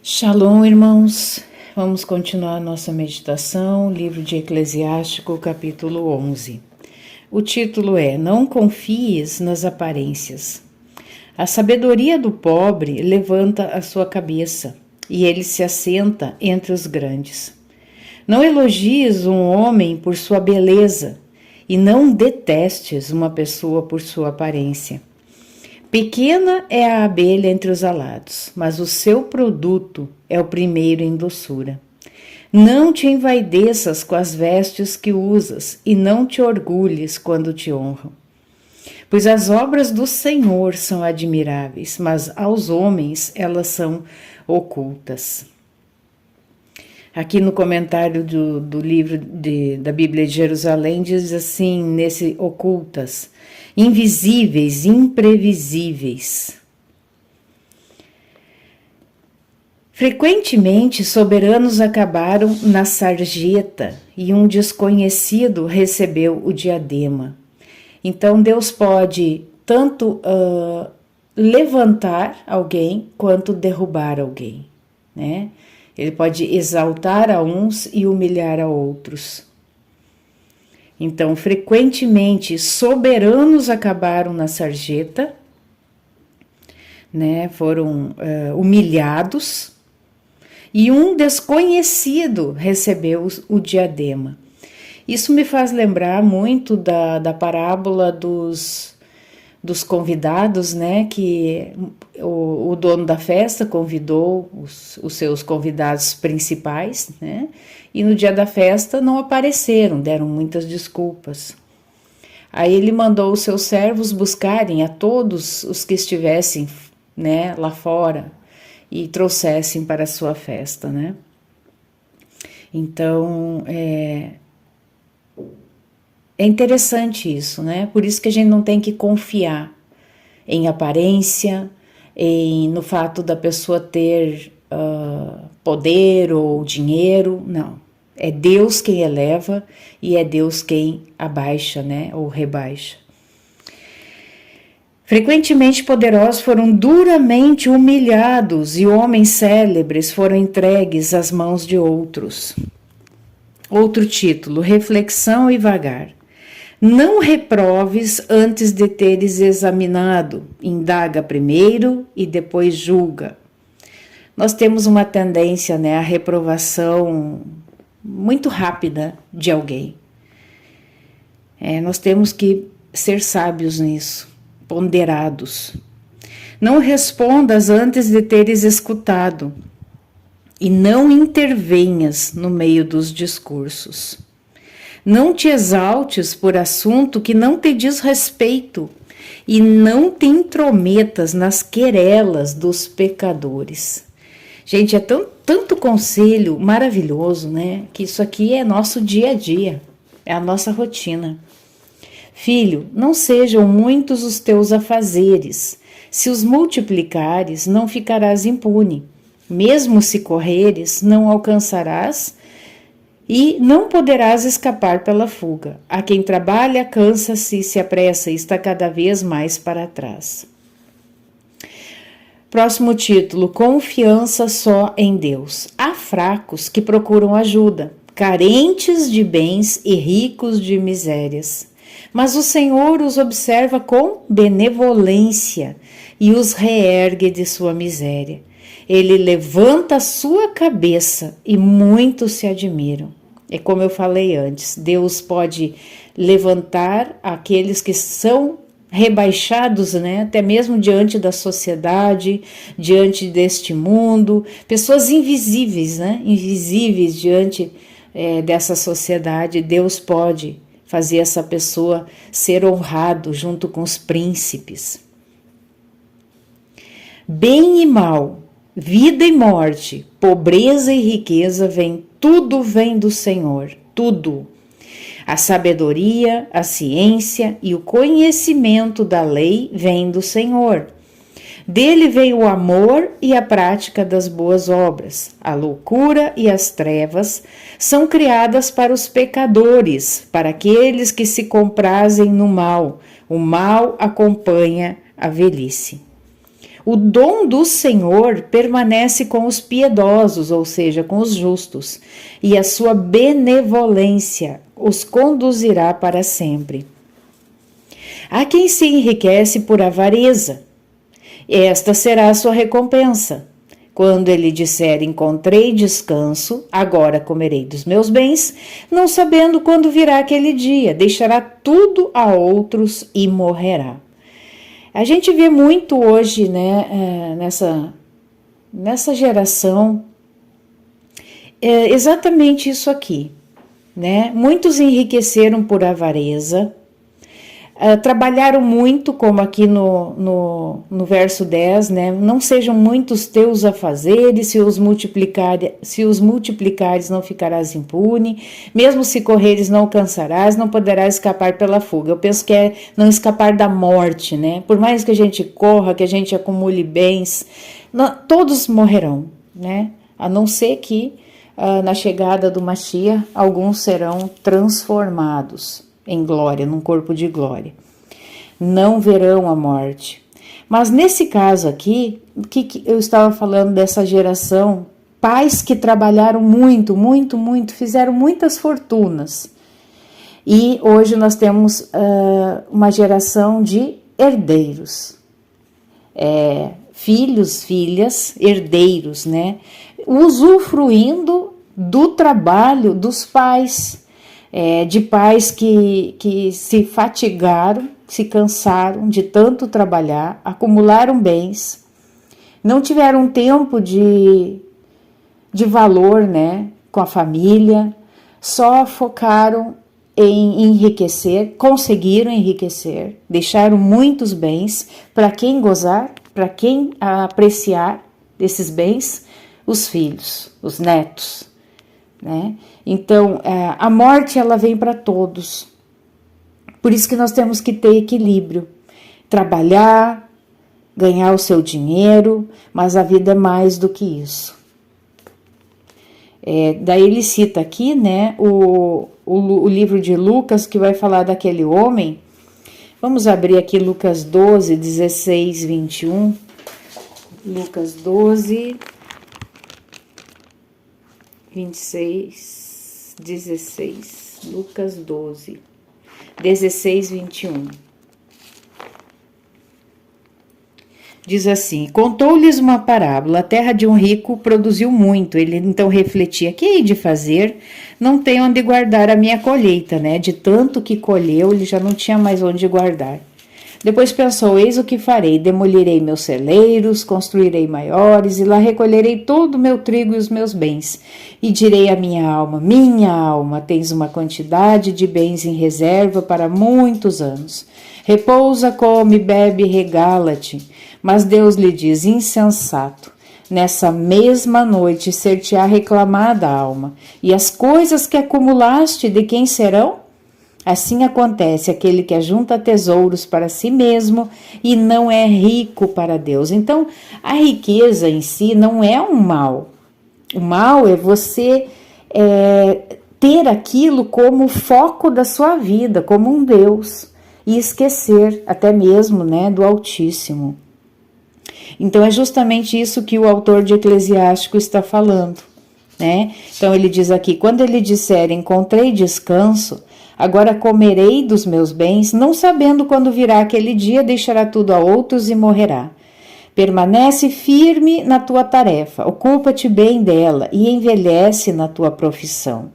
Shalom, irmãos. Vamos continuar nossa meditação, livro de Eclesiástico, capítulo 11. O título é: Não confies nas aparências. A sabedoria do pobre levanta a sua cabeça, e ele se assenta entre os grandes. Não elogies um homem por sua beleza, e não detestes uma pessoa por sua aparência. Pequena é a abelha entre os alados, mas o seu produto é o primeiro em doçura. Não te envaideças com as vestes que usas, e não te orgulhes quando te honram. Pois as obras do Senhor são admiráveis, mas aos homens elas são ocultas. Aqui no comentário do livro da Bíblia de Jerusalém diz assim, nesse ocultas: invisíveis, imprevisíveis. Frequentemente, soberanos acabaram na sarjeta e um desconhecido recebeu o diadema. Então, Deus pode tanto levantar alguém quanto derrubar alguém, né? Ele pode exaltar a uns e humilhar a outros. Então, frequentemente, soberanos acabaram na sarjeta, né? Foram humilhados, e um desconhecido recebeu o diadema. Isso me faz lembrar muito da parábola dos convidados, né? Que o dono da festa convidou os seus convidados principais, né? E no dia da festa não apareceram, deram muitas desculpas. Aí ele mandou os seus servos buscarem a todos os que estivessem, né, lá fora e trouxessem para a sua festa, né? Então, é interessante isso, né? Por isso que a gente não tem que confiar em aparência, no fato da pessoa ter poder ou dinheiro, não. É Deus quem eleva e é Deus quem abaixa, né? Ou rebaixa. Frequentemente poderosos foram duramente humilhados e homens célebres foram entregues às mãos de outros. Outro título: reflexão e vagar. Não reproves antes de teres examinado, indaga primeiro e depois julga. Nós temos uma tendência, né, à reprovação muito rápida de alguém. Nós temos que ser sábios nisso, ponderados. Não respondas antes de teres escutado e não intervenhas no meio dos discursos. Não te exaltes por assunto que não te diz respeito e não te intrometas nas querelas dos pecadores. Gente, é tanto conselho maravilhoso, né? Que isso aqui é nosso dia a dia, é a nossa rotina. Filho, não sejam muitos os teus afazeres. Se os multiplicares, não ficarás impune. Mesmo se correres, não alcançarás e não poderás escapar pela fuga. A quem trabalha, cansa-se, se apressa e está cada vez mais para trás. Próximo título: confiança só em Deus. Há fracos que procuram ajuda, carentes de bens e ricos de misérias. Mas o Senhor os observa com benevolência e os reergue de sua miséria. Ele levanta a sua cabeça e muitos se admiram. É como eu falei antes, Deus pode levantar aqueles que são rebaixados, né? Até mesmo diante da sociedade, diante deste mundo, pessoas invisíveis, né? Invisíveis diante dessa sociedade. Deus pode fazer essa pessoa ser honrado junto com os príncipes. Bem e mal, vida e morte, pobreza e riqueza, tudo vem do Senhor, tudo. A sabedoria, a ciência e o conhecimento da lei vem do Senhor. Dele vem o amor e a prática das boas obras. A loucura e as trevas são criadas para os pecadores, para aqueles que se comprazem no mal. O mal acompanha a velhice. O dom do Senhor permanece com os piedosos, ou seja, com os justos, e a sua benevolência os conduzirá para sempre. Há quem se enriquece por avareza. Esta será a sua recompensa. Quando ele disser, encontrei descanso, agora comerei dos meus bens, não sabendo quando virá aquele dia, deixará tudo a outros e morrerá. A gente vê muito hoje, né, nessa geração, exatamente isso aqui, né? Muitos enriqueceram por avareza, trabalharam muito, como aqui no verso 10, né? Não sejam muitos teus afazeres, se os multiplicares não ficarás impune, mesmo se correres não alcançarás, não poderás escapar pela fuga. Eu penso que é não escapar da morte, né? Por mais que a gente corra, que a gente acumule bens, todos morrerão, né? A não ser que na chegada do Mashiach, alguns serão transformados em glória, num corpo de glória. Não verão a morte. Mas nesse caso aqui, que eu estava falando dessa geração, pais que trabalharam muito, muito, muito, fizeram muitas fortunas. E hoje nós temos uma geração de herdeiros. Filhos, filhas, herdeiros, né? Usufruindo do trabalho dos pais. De pais que se fatigaram, se cansaram de tanto trabalhar, acumularam bens, não tiveram tempo de valor, né, com a família, só focaram em enriquecer, conseguiram enriquecer, deixaram muitos bens para quem gozar, para quem apreciar desses bens, os filhos, os netos, né? Então, a morte ela vem para todos. Por isso que nós temos que ter equilíbrio. Trabalhar, ganhar o seu dinheiro, mas a vida é mais do que isso. Daí ele cita aqui, né, o livro de Lucas, que vai falar daquele homem. Vamos abrir aqui Lucas 12, 16, 21. Lucas 12, 26, 16, Lucas 12, 16, 21. Diz assim: contou-lhes uma parábola, a terra de um rico produziu muito, ele então refletia, que hei de fazer? Não tenho onde guardar a minha colheita, né? De tanto que colheu, ele já não tinha mais onde guardar. Depois pensou, eis o que farei, demolirei meus celeiros, construirei maiores, e lá recolherei todo o meu trigo e os meus bens. E direi à minha alma, tens uma quantidade de bens em reserva para muitos anos. Repousa, come, bebe, regala-te. Mas Deus lhe diz, insensato, nessa mesma noite ser-te-á reclamada a alma, e as coisas que acumulaste de quem serão? Assim acontece aquele que ajunta tesouros para si mesmo e não é rico para Deus. Então, a riqueza em si não é um mal. O mal é você ter aquilo como foco da sua vida, como um Deus, e esquecer até mesmo, né, do Altíssimo. Então, é justamente isso que o autor de Eclesiástico está falando, né? Então, ele diz aqui, quando ele disser, encontrei descanso, agora comerei dos meus bens, não sabendo quando virá aquele dia, deixará tudo a outros e morrerá. Permanece firme na tua tarefa, ocupa-te bem dela e envelhece na tua profissão.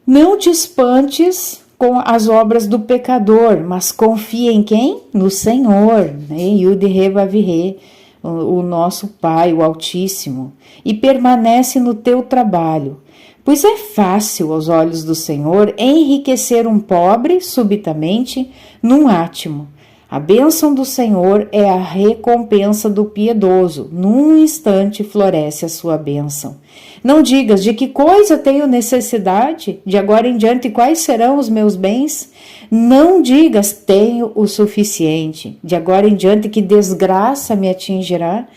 Não te espantes com as obras do pecador, mas confia em quem? No Senhor, né? Yud He Vav He, o nosso Pai, o Altíssimo, e permanece no teu trabalho. Pois é fácil aos olhos do Senhor enriquecer um pobre subitamente num átimo. A bênção do Senhor é a recompensa do piedoso. Num instante floresce a sua bênção. Não digas: de que coisa tenho necessidade? De agora em diante, quais serão os meus bens? Não digas: tenho o suficiente. De agora em diante, que desgraça me atingirá?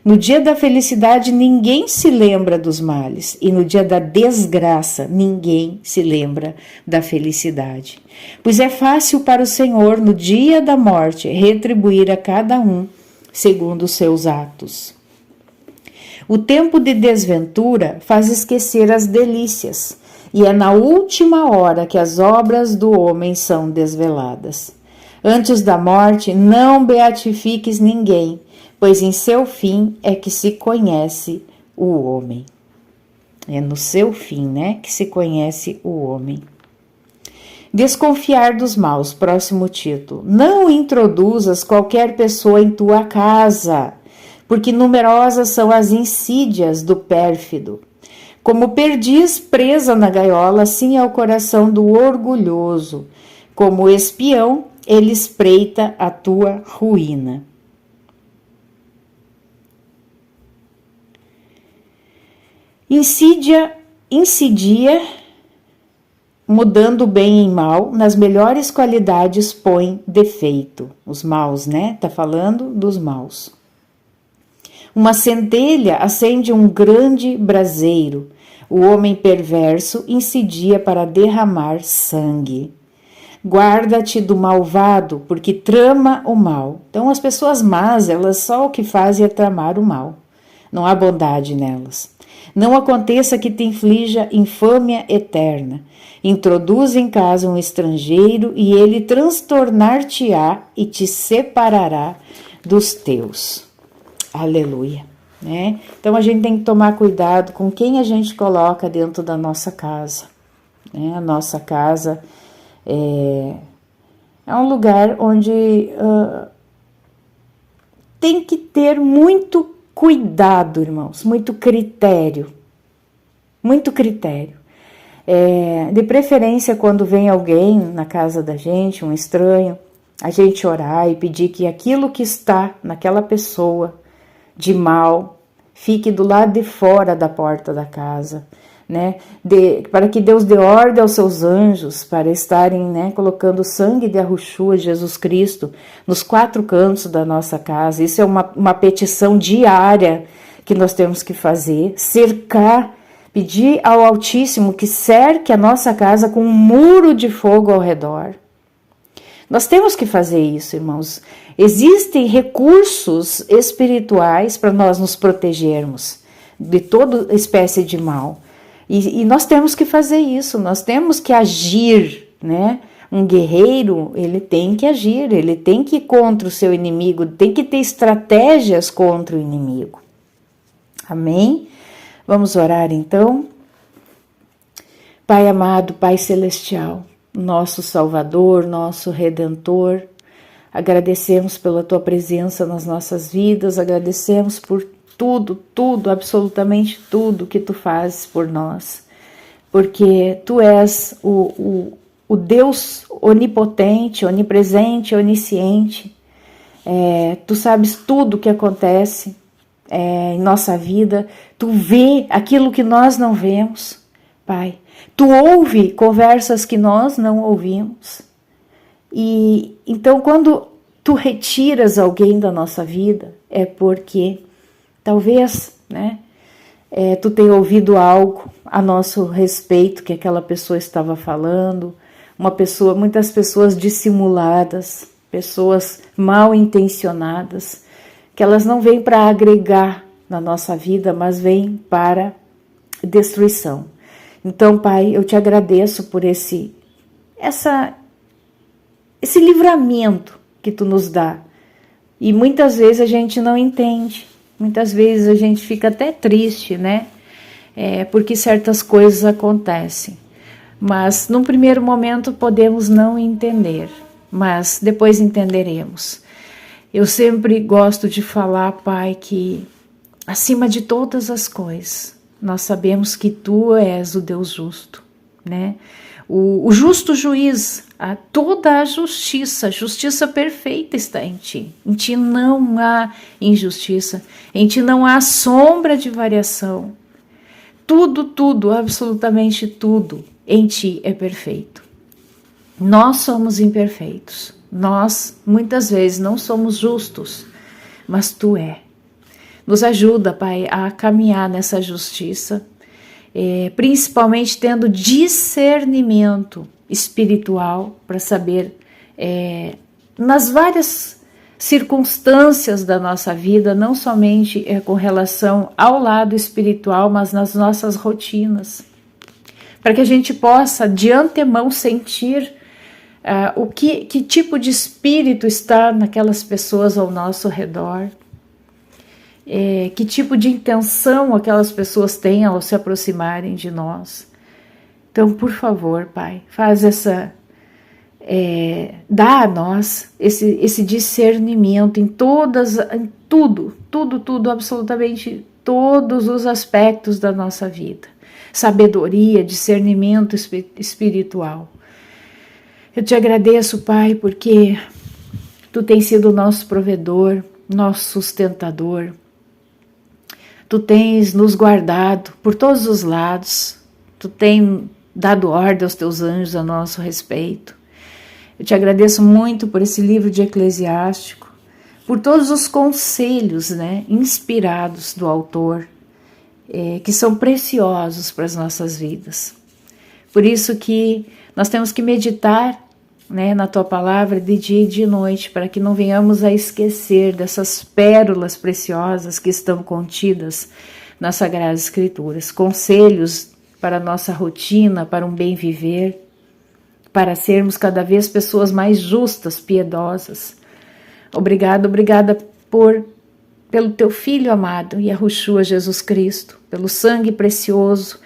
No dia da felicidade, ninguém se lembra dos males, e no dia da desgraça, ninguém se lembra da felicidade. Pois é fácil para o Senhor, no dia da morte, retribuir a cada um segundo os seus atos. O tempo de desventura faz esquecer as delícias, e é na última hora que as obras do homem são desveladas. Antes da morte, não beatifiques ninguém, pois em seu fim é que se conhece o homem. É no seu fim, né, que se conhece o homem. Desconfiar dos maus, próximo título. Não introduzas qualquer pessoa em tua casa, porque numerosas são as insídias do pérfido. Como perdiz presa na gaiola, assim é o coração do orgulhoso. Como espião, ele espreita a tua ruína. Insidia, mudando o bem em mal, nas melhores qualidades põe defeito. Os maus, né? Tá falando dos maus. Uma centelha acende um grande braseiro. O homem perverso incidia para derramar sangue. Guarda-te do malvado, porque trama o mal. Então, as pessoas más, elas só o que fazem é tramar o mal. Não há bondade nelas. Não aconteça que te inflija infâmia eterna. Introduz em casa um estrangeiro e ele transtornar-te-á e te separará dos teus. Aleluia. Né? Então a gente tem que tomar cuidado com quem a gente coloca dentro da nossa casa. Né? A nossa casa é um lugar onde tem que ter muito cuidado, irmãos, muito critério. Muito critério. De preferência, quando vem alguém na casa da gente, um estranho, a gente orar e pedir que aquilo que está naquela pessoa de mal fique do lado de fora da porta da casa, né? Para que Deus dê ordem aos seus anjos para estarem, né, colocando o sangue de Yahushua, Jesus Cristo, nos 4 cantos da nossa casa. Isso é uma petição diária que nós temos que fazer, cercar, pedir ao Altíssimo que cerque a nossa casa com um muro de fogo ao redor. Nós temos que fazer isso, irmãos. Existem recursos espirituais para nós nos protegermos de toda espécie de mal. E nós temos que fazer isso, nós temos que agir, né? Um guerreiro, ele tem que agir, ele tem que ir contra o seu inimigo, tem que ter estratégias contra o inimigo. Amém? Vamos orar então? Pai amado, Pai celestial, nosso Salvador, nosso Redentor, agradecemos pela Tua presença nas nossas vidas, agradecemos por tudo, absolutamente tudo que Tu fazes por nós, porque Tu és o Deus onipotente, onipresente, onisciente. Tu sabes tudo o que acontece em nossa vida, Tu vê aquilo que nós não vemos, Pai. Tu ouve conversas que nós não ouvimos. E então, quando Tu retiras alguém da nossa vida, é porque talvez, né, Tu tenha ouvido algo a nosso respeito que aquela pessoa estava falando, muitas pessoas dissimuladas, pessoas mal intencionadas, que elas não vêm para agregar na nossa vida, mas vêm para destruição. Então, Pai, eu Te agradeço por esse livramento que Tu nos dá. E muitas vezes a gente não entende, muitas vezes a gente fica até triste, né? Porque certas coisas acontecem. Mas, num primeiro momento, podemos não entender, mas depois entenderemos. Eu sempre gosto de falar, Pai, que acima de todas as coisas, nós sabemos que Tu és o Deus justo, né? o justo juiz, toda a justiça perfeita está em ti. Em ti não há injustiça, em ti não há sombra de variação. Tudo, absolutamente tudo em ti é perfeito. Nós somos imperfeitos, nós muitas vezes não somos justos, mas tu é. Nos ajuda, Pai, a caminhar nessa justiça, principalmente tendo discernimento espiritual para saber, nas várias circunstâncias da nossa vida, não somente com relação ao lado espiritual, mas nas nossas rotinas, para que a gente possa de antemão sentir que tipo de espírito está naquelas pessoas ao nosso redor, que tipo de intenção aquelas pessoas têm ao se aproximarem de nós. Então, por favor, Pai, faz dá a nós esse discernimento em tudo, absolutamente todos os aspectos da nossa vida. Sabedoria, discernimento espiritual. Eu te agradeço, Pai, porque tu tens sido o nosso provedor, nosso sustentador. Tu tens nos guardado por todos os lados. Tu tens dado ordem aos teus anjos a nosso respeito. Eu te agradeço muito por esse livro de Eclesiástico, por todos os conselhos, inspirados do autor, que são preciosos para as nossas vidas. Por isso que nós temos que meditar, na tua palavra de dia e de noite, para que não venhamos a esquecer dessas pérolas preciosas que estão contidas nas Sagradas Escrituras, conselhos para a nossa rotina, para um bem viver, para sermos cada vez pessoas mais justas, piedosas. Obrigada pelo teu Filho amado, Yahushua Jesus Cristo, pelo sangue precioso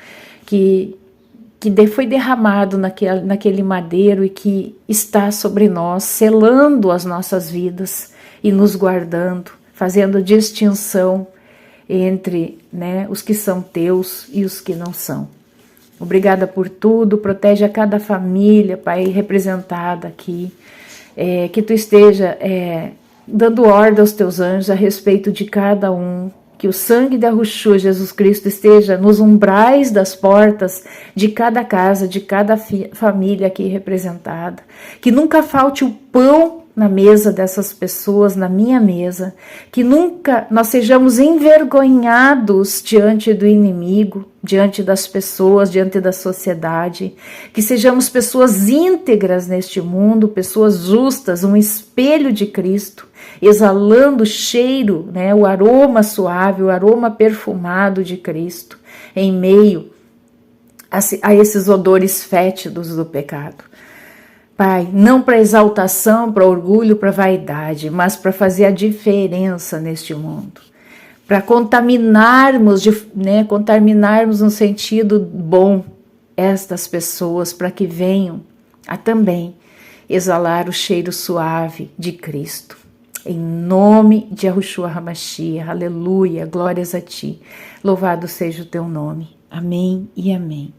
que foi derramado naquele madeiro e que está sobre nós, selando as nossas vidas e nos guardando, fazendo distinção entre os que são teus e os que não são. Obrigada por tudo, protege a cada família, Pai, representada aqui, que tu esteja dando ordem aos teus anjos a respeito de cada um, que o sangue de Yahushua Jesus Cristo esteja nos umbrais das portas de cada casa, de cada família aqui representada, que nunca falte o pão na mesa dessas pessoas, na minha mesa, que nunca nós sejamos envergonhados diante do inimigo, diante das pessoas, diante da sociedade, que sejamos pessoas íntegras neste mundo, pessoas justas, um espelho de Cristo, exalando o cheiro, o aroma suave, o aroma perfumado de Cristo, em meio a esses odores fétidos do pecado. Pai, não para exaltação, para orgulho, para vaidade, mas para fazer a diferença neste mundo. Para contaminarmos no sentido bom estas pessoas, para que venham a também exalar o cheiro suave de Cristo. Em nome de Yahushua HaMashiach, aleluia, glórias a ti. Louvado seja o teu nome. Amém e amém.